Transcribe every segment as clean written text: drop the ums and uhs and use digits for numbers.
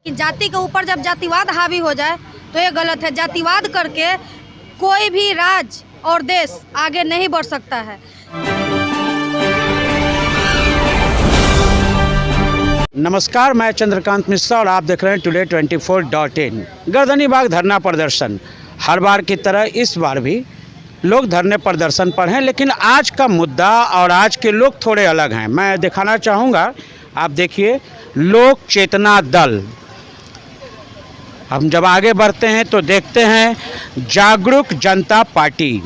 कि जाति के ऊपर जब जातिवाद हावी हो जाए तो ये गलत है। जातिवाद करके कोई भी राज्य और देश आगे नहीं बढ़ सकता है। नमस्कार, मैं चंद्रकांत मिश्रा और आप देख रहे हैं टुडे 24.in। गर्दनी बाग धरना प्रदर्शन हर बार की तरह इस बार भी लोग धरने प्रदर्शन पर हैं, लेकिन आज का मुद्दा और आज के लोग थोड़े अलग हैं। मैं दिखाना चाहूँगा, आप देखिए, लोक चेतना दल। हम जब आगे बढ़ते हैं तो देखते हैं जागरूक जनता पार्टी,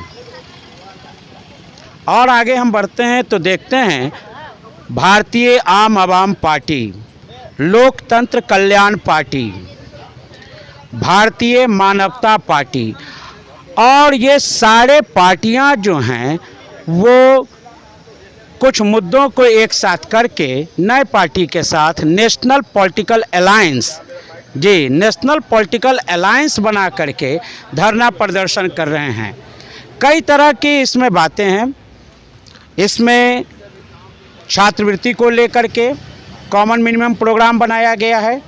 और आगे हम बढ़ते हैं तो देखते हैं भारतीय आम आवाम पार्टी, लोकतंत्र कल्याण पार्टी, भारतीय मानवता पार्टी। और ये सारे पार्टियां जो हैं वो कुछ मुद्दों को एक साथ करके नए पार्टी के साथ नेशनल पॉलिटिकल अलायंस, जी, नेशनल पॉलिटिकल अलायंस बना करके धरना प्रदर्शन कर रहे हैं। कई तरह की इसमें बातें हैं। इसमें छात्रवृत्ति को लेकर के कॉमन मिनिमम प्रोग्राम बनाया गया है,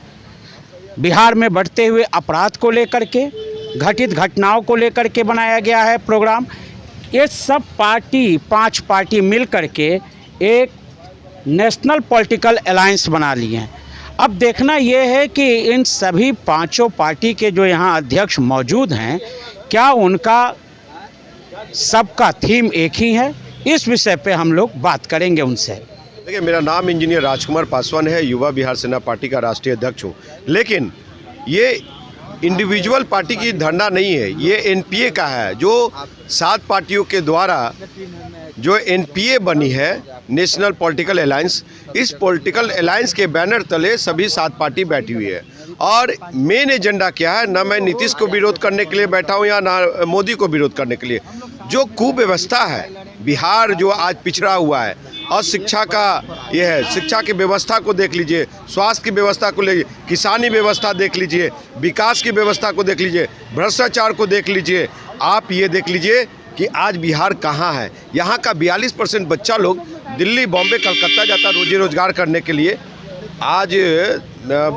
बिहार में बढ़ते हुए अपराध को लेकर के, घटित घटनाओं को लेकर के बनाया गया है प्रोग्राम। ये सब पार्टी, 5 पार्टी मिल कर के एक नेशनल पॉलिटिकल अलायंस बना लिए हैं। अब देखना ये है कि इन सभी 5 पार्टी के जो यहाँ अध्यक्ष मौजूद हैं, क्या उनका सबका थीम एक ही है? इस विषय पे हम लोग बात करेंगे उनसे। देखिए, मेरा नाम इंजीनियर राजकुमार पासवान है, युवा बिहार सेना पार्टी का राष्ट्रीय अध्यक्ष हूँ। लेकिन ये इंडिविजुअल पार्टी की धरना नहीं है, ये एनपीए का है, जो 7 पार्टियों के द्वारा जो एनपीए बनी है, नेशनल पॉलिटिकल अलायंस। इस पॉलिटिकल अलायंस के बैनर तले सभी 7 पार्टी बैठी हुई है। और मेन एजेंडा क्या है? ना मैं नीतीश को विरोध करने के लिए बैठा हूँ या ना मोदी को विरोध करने के लिए। जो कुव्यवस्था है, बिहार जो आज पिछड़ा हुआ है, और शिक्षा का ये है, शिक्षा की व्यवस्था को देख लीजिए, स्वास्थ्य की व्यवस्था को ले, किसानी व्यवस्था देख लीजिए, विकास की व्यवस्था को देख लीजिए, भ्रष्टाचार को देख लीजिए। आप ये देख लीजिए कि आज बिहार कहाँ है। यहाँ का 42% बच्चा लोग दिल्ली, बॉम्बे, कलकत्ता जाता रोजी रोजगार करने के लिए। आज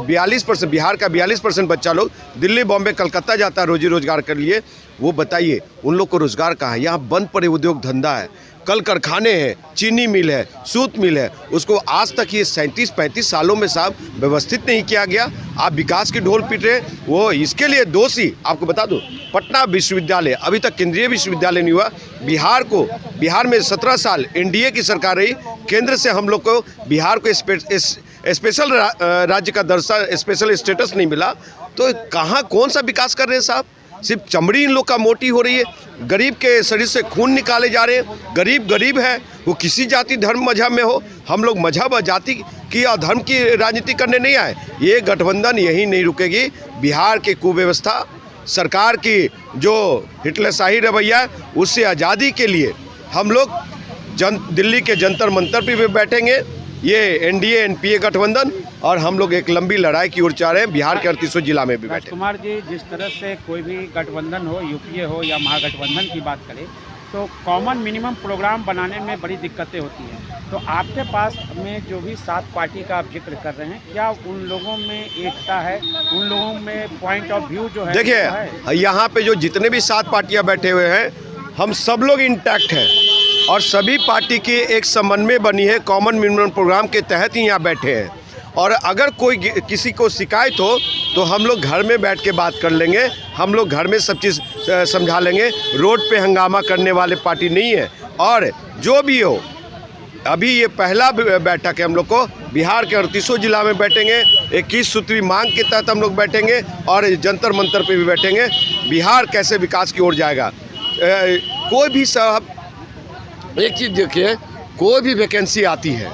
42%, बिहार का 42% बच्चा लोग दिल्ली, बॉम्बे, कलकत्ता जाता है रोजी रोजगार के लिए। वो बताइए उन लोग को रोजगार कहाँ है? यहाँ बंद पड़े उद्योग धंधा है, कल कारखाने हैं, चीनी मिल है, सूत मिल है, उसको आज तक ये 37-35 सालों में साहब व्यवस्थित नहीं किया गया। आप विकास की ढोल पीट रहे, वो इसके लिए दोषी, आपको बता दूं, पटना विश्वविद्यालय अभी तक केंद्रीय विश्वविद्यालय नहीं हुआ। बिहार में 17 साल एनडीए की सरकार रही, केंद्र से हम लोग को बिहार को स्पेशल राज्य का दर्जा, स्पेशल स्टेटस नहीं मिला। तो कहाँ कौन सा विकास कर रहे हैं साहब? सिर्फ चमड़ी इन लोग का मोटी हो रही है, गरीब के शरीर से खून निकाले जा रहे हैं। गरीब है, वो किसी जाति, धर्म, मजहब में हो। हम लोग मजहब और जाति की और धर्म की राजनीति करने नहीं आए। ये गठबंधन यही नहीं रुकेगी। बिहार की कुव्यवस्था, सरकार की जो हिटलरशाही रवैया है, उससे आज़ादी के लिए हम लोग दिल्ली के जंतर मंतर पर भी बैठेंगे। ये एनडीए एनपीए गठबंधन, और हम लोग एक लंबी लड़ाई की ओर जा रहे हैं। बिहार के 38 जिला में भी बैठे। कुमार जी, जिस तरह से कोई भी गठबंधन हो, यूपीए हो या महागठबंधन की बात करें, तो कॉमन मिनिमम प्रोग्राम बनाने में बड़ी दिक्कतें होती हैं। तो आपके पास में जो भी 7 पार्टी का आप जिक्र कर रहे हैं, क्या उन लोगों में एकता है? उन लोगों में पॉइंट ऑफ व्यू जो है? देखिए, यहाँ पे जो जितने भी 7 पार्टियाँ बैठे हुए हैं, हम सब लोग इंटैक्ट हैं, और सभी पार्टी की एक समन्वय बनी है। कॉमन मिनिमम प्रोग्राम के तहत ही यहाँ बैठे हैं। और अगर कोई किसी को शिकायत हो तो हम लोग घर में बैठ के बात कर लेंगे, हम लोग घर में सब चीज़ समझा लेंगे। रोड पे हंगामा करने वाले पार्टी नहीं है। और जो भी हो, अभी ये पहला बैठक है हम लोग को। बिहार के 38 जिला में बैठेंगे, 21 सूत्री मांग के तहत हम लोग बैठेंगे, और जंतर मंतर पे भी बैठेंगे। बिहार कैसे विकास की ओर जाएगा। कोई भी साहब, एक चीज़ देखिए, कोई भी वैकेंसी आती है,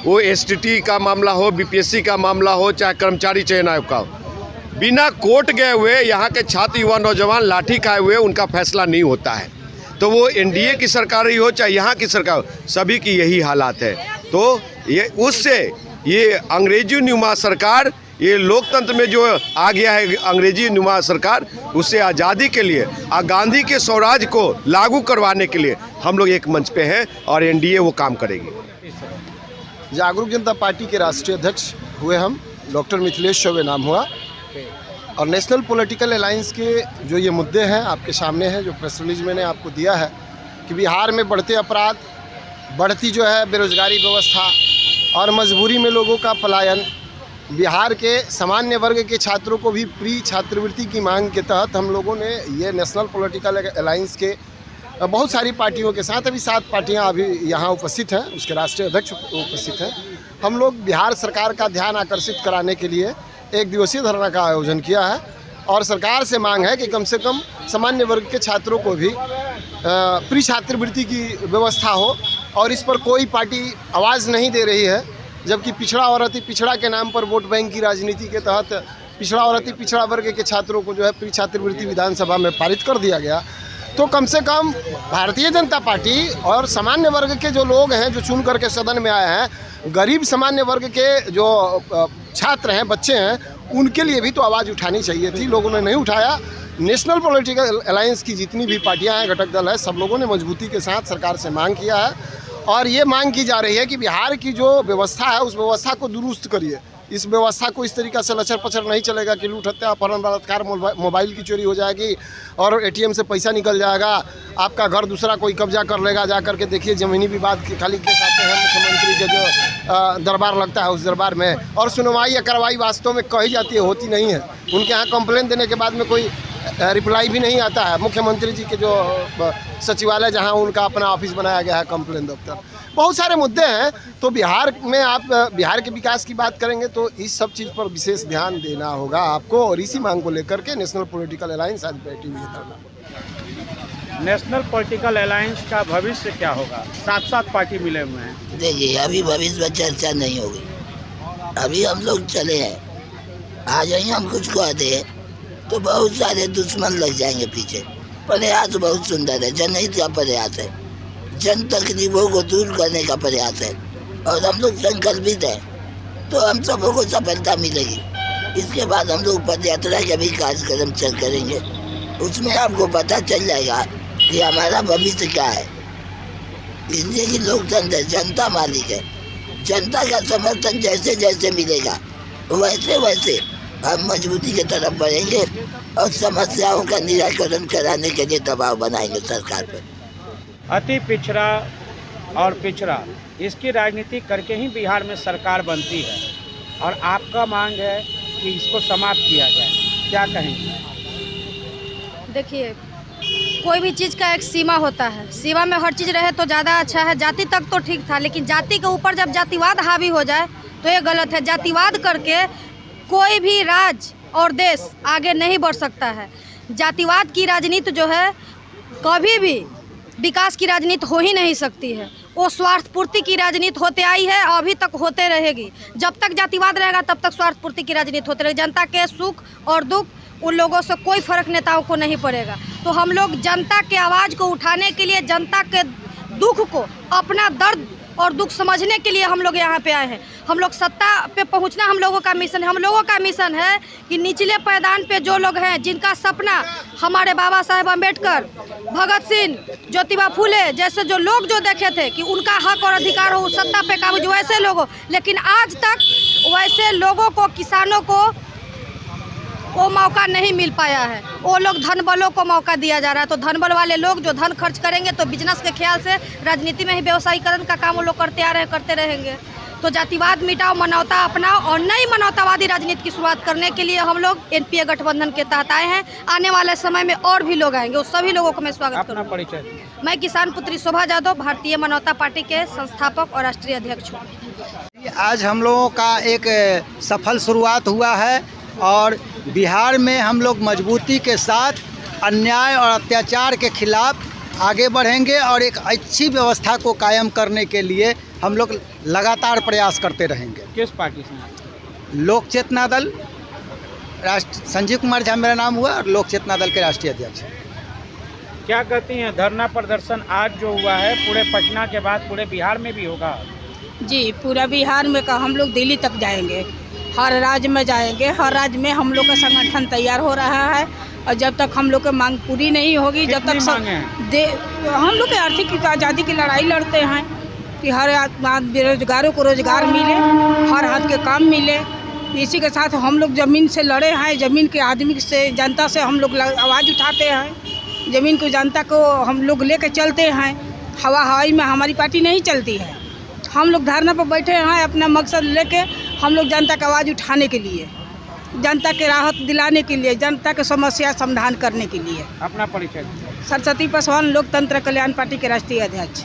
वो एसटीटी का मामला हो, बीपीएससी का मामला हो, चाहे कर्मचारी चयन आयोग का हो, बिना कोर्ट गए हुए यहाँ के छात्र, युवा, नौजवान लाठी खाए हुए उनका फैसला नहीं होता है। तो वो एनडीए की सरकार ही हो चाहे यहाँ की सरकार हो, सभी की यही हालात है। तो ये उससे ये अंग्रेजी नुमा सरकार, ये लोकतंत्र में जो आ गया है अंग्रेजी नुमा सरकार, उससे आज़ादी के लिए, गांधी के स्वराज को लागू करवाने के लिए हम लोग एक मंच पे हैं, और एनडीए वो काम करेगी। जागरूक जनता पार्टी के राष्ट्रीय अध्यक्ष हुए हम, डॉक्टर मिथिलेश चौबे नाम हुआ। और नेशनल पॉलिटिकल अलायंस के जो ये मुद्दे हैं आपके सामने हैं, जो प्रेस रिलीज मैंने आपको दिया है कि बिहार में बढ़ते अपराध, बढ़ती जो है बेरोजगारी व्यवस्था और मजबूरी में लोगों का पलायन, बिहार के सामान्य वर्ग के छात्रों को भी प्री छात्रवृत्ति की मांग के तहत हम लोगों ने ये नेशनल पॉलिटिकल अलायंस के बहुत सारी पार्टियों के साथ, अभी 7 पार्टियां अभी यहाँ उपस्थित हैं, उसके राष्ट्रीय अध्यक्ष उपस्थित हैं, हम लोग बिहार सरकार का ध्यान आकर्षित कराने के लिए एक दिवसीय धरना का आयोजन किया है। और सरकार से मांग है कि कम से कम सामान्य वर्ग के छात्रों को भी प्री छात्रवृत्ति की व्यवस्था हो। और इस पर कोई पार्टी आवाज़ नहीं दे रही है, जबकि पिछड़ा और अति पिछड़ा के नाम पर वोट बैंक की राजनीति के तहत पिछड़ा और अति पिछड़ा वर्ग के छात्रों को जो है प्री छात्रवृत्ति विधानसभा में पारित कर दिया गया। तो कम से कम भारतीय जनता पार्टी और सामान्य वर्ग के जो लोग हैं, जो चुन करके सदन में आए हैं, गरीब सामान्य वर्ग के जो छात्र हैं, बच्चे हैं, उनके लिए भी तो आवाज़ उठानी चाहिए थी, लोगों ने नहीं उठाया। नेशनल पॉलिटिकल अलायंस की जितनी भी पार्टियां हैं, घटक दल है, सब लोगों ने मजबूती के साथ सरकार से मांग किया है। और ये मांग की जा रही है कि बिहार की जो व्यवस्था है उस व्यवस्था को दुरुस्त करिए। इस व्यवस्था को इस तरीक़ा से लचर पचर नहीं चलेगा कि लूट हत्या अपहरण बलात्कार, मोबाइल की चोरी हो जाएगी और एटीएम से पैसा निकल जाएगा, आपका घर दूसरा कोई कब्जा कर लेगा। जा करके देखिए ज़मीनी विवाद के खाली केस आते हैं मुख्यमंत्री के जो दरबार लगता है उस दरबार में, और सुनवाई या कार्रवाई वास्तव में कही जाती है, होती नहीं है। उनके यहाँ कंप्लेंट देने के बाद में कोई रिप्लाई भी नहीं आता है। मुख्यमंत्री जी के जो सचिवालय जहां उनका अपना ऑफिस बनाया गया है, कंप्लेंट दफ्तर, बहुत सारे मुद्दे हैं। तो बिहार में आप बिहार के विकास की बात करेंगे तो इस सब चीज़ पर विशेष ध्यान देना होगा आपको। और इसी मांग को लेकर के नेशनल पॉलिटिकल अलायंस आज बैठी हुई है। नेशनल पॉलिटिकल अलायंस का भविष्य क्या होगा? 7 पार्टी मिले हुए हैं। देखिए, अभी भविष्य में चर्चा नहीं होगी, अभी हम लोग चले हैं। आज ही हम कुछ कहते हैं तो बहुत सारे दुश्मन लग जाएंगे पीछे। प्रयास बहुत सुंदर है, जनहित का प्रयास है, जन तकलीफों को दूर करने का प्रयास है, और हम लोग संकल्पित हैं तो हम सबों को सफलता मिलेगी। इसके बाद हम लोग पद यात्रा के भी कार्यक्रम चल करेंगे, उसमें आपको पता चल जाएगा कि हमारा भविष्य क्या है। इसलिए कि लोकतंत्र, जनता मालिक है, जनता का समर्थन जैसे जैसे मिलेगा वैसे वैसे हम मजबूती की तरफ बढ़ेंगे और समस्याओं का निराकरण कराने के लिए दबाव बनाएंगे सरकार पर। अति पिछड़ा और पिछड़ा, इसकी राजनीति करके ही बिहार में सरकार बनती है, और आपका मांग है कि इसको समाप्त किया जाए, क्या कहेंगे? देखिए, कोई भी चीज़ का एक सीमा होता है, सीमा में हर चीज़ रहे तो ज़्यादा अच्छा है। जाति तक तो ठीक था, लेकिन जाति के ऊपर जब जातिवाद हावी हो जाए तो ये गलत है। जातिवाद करके कोई भी राज्य और देश आगे नहीं बढ़ सकता है। जातिवाद की राजनीति जो है कभी भी विकास की राजनीति हो ही नहीं सकती है। वो स्वार्थ पूर्ति की राजनीति होते आई है, अभी तक होते रहेगी। जब तक जातिवाद रहेगा तब तक स्वार्थ पूर्ति की राजनीति होती रहेगी। जनता के सुख और दुख उन लोगों से कोई फर्क नेताओं को नहीं पड़ेगा। तो हम लोग जनता के आवाज़ को उठाने के लिए, जनता के दुख को, अपना दर्द और दुख समझने के लिए हम लोग यहाँ पे आए हैं। हम लोग सत्ता पे पहुँचना हम लोगों का मिशन है। हम लोगों का मिशन है कि निचले पायदान पे जो लोग हैं, जिनका सपना हमारे बाबा साहेब अम्बेडकर, भगत सिंह, ज्योतिबा फूले जैसे जो लोग जो देखे थे कि उनका हक और अधिकार हो, सत्ता पे काबू, वैसे लोग हो, लेकिन आज तक वैसे लोगों को, किसानों को वो मौका नहीं मिल पाया है। वो लोग धन बलों को मौका दिया जा रहा है। तो धन बल वाले लोग जो धन खर्च करेंगे तो बिजनेस के ख्याल से राजनीति में ही व्यवसायीकरण का काम वो लोग करते आ रहे हैं, करते रहेंगे। तो जातिवाद मिटाओ, मानवता अपनाओ, और नई मानवतावादी राजनीति की शुरुआत करने के लिए हम लोग एनपीए गठबंधन के तहत आए हैं। आने वाले समय में और भी लोग आएंगे, उस सभी लोगों को मैं स्वागत करूँगा। मैं किसान पुत्री शोभा यादव, भारतीय मानवता पार्टी के संस्थापक और राष्ट्रीय अध्यक्ष हूँ। आज हम लोगों का एक सफल शुरुआत हुआ है और बिहार में हम लोग मजबूती के साथ अन्याय और अत्याचार के खिलाफ आगे बढ़ेंगे और एक अच्छी व्यवस्था को कायम करने के लिए हम लोग लगातार प्रयास करते रहेंगे। किस पार्टी से? लोक चेतना दल, संजीव कुमार झा मेरा नाम हुआ और लोक चेतना दल के राष्ट्रीय अध्यक्ष। क्या कहती हैं, धरना प्रदर्शन आज जो हुआ है पूरे पटना के बाद पूरे बिहार में भी होगा? जी, पूरा बिहार में का हम लोग दिल्ली तक जाएंगे, हर राज्य में जाएंगे। हर राज्य में हम लोग का संगठन तैयार हो रहा है, और जब तक हम लोग की मांग पूरी नहीं होगी, जब तक हम लोग के आर्थिक आज़ादी की लड़ाई लड़ते हैं कि हर बेरोजगारों को रोजगार मिले, हर हाथ के काम मिले, इसी के साथ हम लोग ज़मीन से लड़े हैं, ज़मीन के आदमी से, जनता से हम लोग आवाज़ उठाते हैं। ज़मीन को, जनता को हम लोग लेके चलते हैं। हवा हवाई में हमारी पार्टी नहीं चलती है। हम लोग धरना पर बैठे हैं अपना मकसद लेके, हम लोग जनता की आवाज़ उठाने के लिए, जनता के राहत दिलाने के लिए, जनता के समस्या समाधान करने के लिए। अपना परिचय। सरस्वती पासवान, लोकतंत्र कल्याण पार्टी के राष्ट्रीय अध्यक्ष।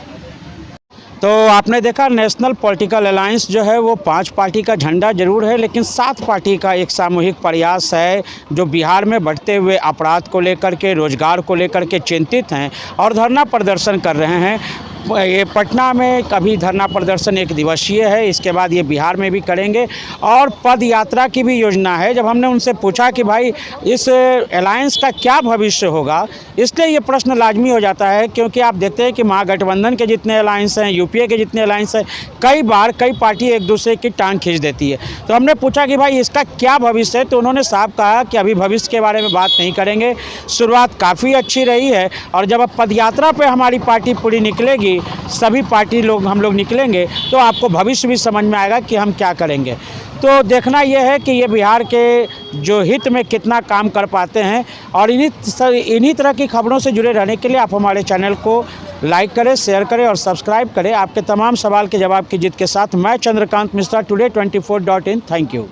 तो आपने देखा नेशनल पॉलिटिकल अलायंस जो है वो 5 पार्टी का झंडा जरूर है, लेकिन 7 पार्टी का एक सामूहिक प्रयास है जो बिहार में बढ़ते हुए अपराध को लेकर के, रोजगार को लेकर के चिंतित हैं और धरना प्रदर्शन कर रहे हैं। ये पटना में कभी धरना प्रदर्शन 1 दिवसीय है, इसके बाद ये बिहार में भी करेंगे और पद यात्रा की भी योजना है। जब हमने उनसे पूछा कि भाई इस अलायंस का क्या भविष्य होगा, इसलिए ये प्रश्न लाजमी हो जाता है क्योंकि आप देखते हैं कि महागठबंधन के जितने अलायंस हैं, यूपीए के जितने अलायंस हैं, कई बार कई पार्टी एक दूसरे की टांग खींच देती है। तो हमने पूछा कि भाई इसका क्या भविष्य है, तो उन्होंने साफ कहा कि अभी भविष्य के बारे में बात नहीं करेंगे। शुरुआत काफ़ी अच्छी रही है और जब अब पदयात्रा पर हमारी पार्टी पूरी निकलेगी, सभी पार्टी लोग हम लोग निकलेंगे, तो आपको भविष्य भी समझ में आएगा कि हम क्या करेंगे। तो देखना यह है कि ये बिहार के जो हित में कितना काम कर पाते हैं और इन्हीं तरह की खबरों से जुड़े रहने के लिए आप हमारे चैनल को लाइक करें, शेयर करें और सब्सक्राइब करें। आपके तमाम सवाल के जवाब की जिद के साथ मैं Chandrakant Mishra, today24.in। Thank you.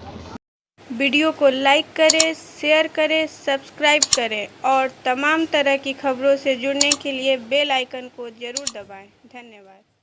Video को लाइक करें, शेयर करें, सब्सक्राइब करें और तमाम तरह की खबरों से जुड़ने के लिए बेल आइकन को ज़रूर दबाएं। धन्यवाद।